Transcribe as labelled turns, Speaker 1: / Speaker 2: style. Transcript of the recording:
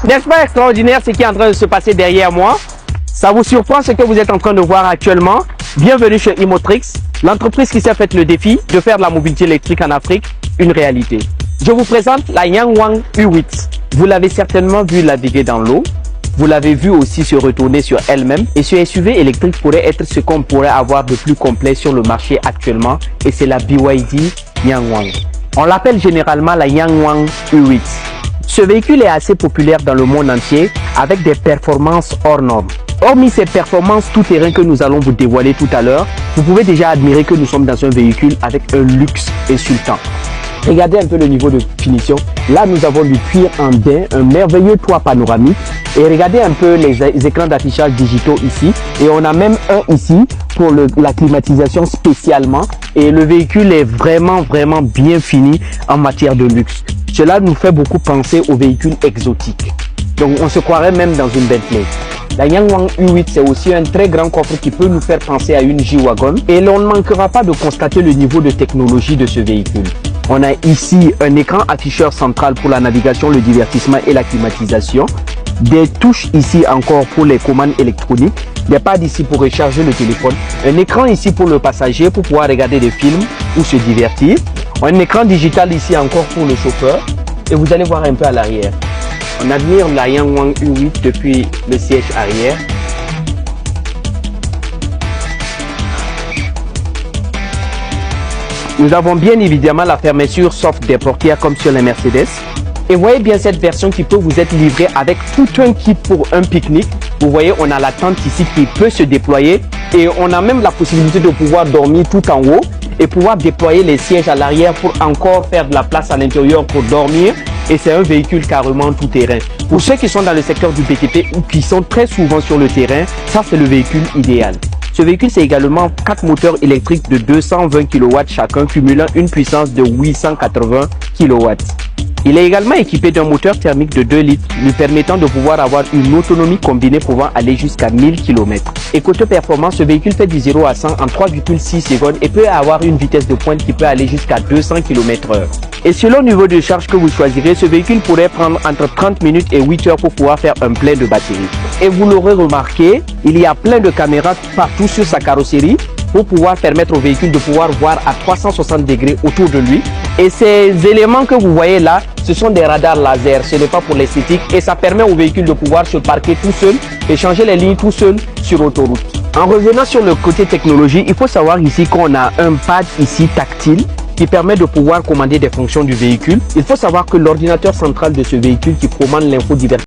Speaker 1: N'est-ce pas extraordinaire ce qui est en train de se passer derrière moi? Ça vous surprend ce que vous êtes en train de voir actuellement? Bienvenue chez Imotrix, l'entreprise qui s'est faite le défi de faire de la mobilité électrique en Afrique une réalité. Je vous présente la Yangwang U8. Vous l'avez certainement vu naviguer dans l'eau. Vous l'avez vu aussi se retourner sur elle-même. Et ce SUV électrique pourrait être ce qu'on pourrait avoir de plus complet sur le marché actuellement. Et c'est la BYD Yangwang. On l'appelle généralement la Yangwang U8. Ce véhicule est assez populaire dans le monde entier avec des performances hors normes. Hormis ces performances tout-terrain que nous allons vous dévoiler tout à l'heure, vous pouvez déjà admirer que nous sommes dans un véhicule avec un luxe insultant. Regardez un peu le niveau de finition. Là, nous avons du cuir en daim, un merveilleux toit panoramique. Et regardez un peu les écrans d'affichage digitaux ici. Et on a même un ici pour la climatisation spécialement. Et le véhicule est vraiment bien fini en matière de luxe. Cela nous fait beaucoup penser aux véhicules exotiques. Donc, on se croirait même dans une Bentley. La Yangwang U8, c'est aussi un très grand coffre qui peut nous faire penser à une G-Wagon. Et l'on ne manquera pas de constater le niveau de technologie de ce véhicule. On a ici un écran afficheur central pour la navigation, le divertissement et la climatisation. Des touches ici encore pour les commandes électroniques. Des pads ici pour recharger le téléphone. Un écran ici pour le passager pour pouvoir regarder des films ou se divertir. Un écran digital ici encore pour le chauffeur. Et vous allez voir un peu à l'arrière. On admire la Yangwang U8 depuis le siège arrière. Nous avons bien évidemment la fermeture soft des portières comme sur les Mercedes. Et voyez bien cette version qui peut vous être livrée avec tout un kit pour un pique-nique. Vous voyez, on a la tente ici qui peut se déployer et on a même la possibilité de pouvoir dormir tout en haut et pouvoir déployer les sièges à l'arrière pour encore faire de la place à l'intérieur pour dormir. Et c'est un véhicule carrément tout terrain. Pour ceux qui sont dans le secteur du BTP ou qui sont très souvent sur le terrain, ça c'est le véhicule idéal. Ce véhicule, c'est également 4 moteurs électriques de 220 kW chacun, cumulant une puissance de 880 kW. Il est également équipé d'un moteur thermique de 2 litres, lui permettant de pouvoir avoir une autonomie combinée pouvant aller jusqu'à 1000 km. Et côté performance, ce véhicule fait du 0 à 100 en 3,6 secondes et peut avoir une vitesse de pointe qui peut aller jusqu'à 200 km/h. Et selon le niveau de charge que vous choisirez, ce véhicule pourrait prendre entre 30 minutes et 8 heures pour pouvoir faire un plein de batterie. Et vous l'aurez remarqué, il y a plein de caméras partout sur sa carrosserie pour pouvoir permettre au véhicule de pouvoir voir à 360 degrés autour de lui. Et ces éléments que vous voyez là, ce sont des radars laser, ce n'est pas pour l'esthétique et ça permet au véhicule de pouvoir se parquer tout seul et changer les lignes tout seul sur autoroute. En revenant sur le côté technologie, il faut savoir ici qu'on a un pad ici tactile qui permet de pouvoir commander des fonctions du véhicule. Il faut savoir que l'ordinateur central de ce véhicule qui commande l'infodivertissement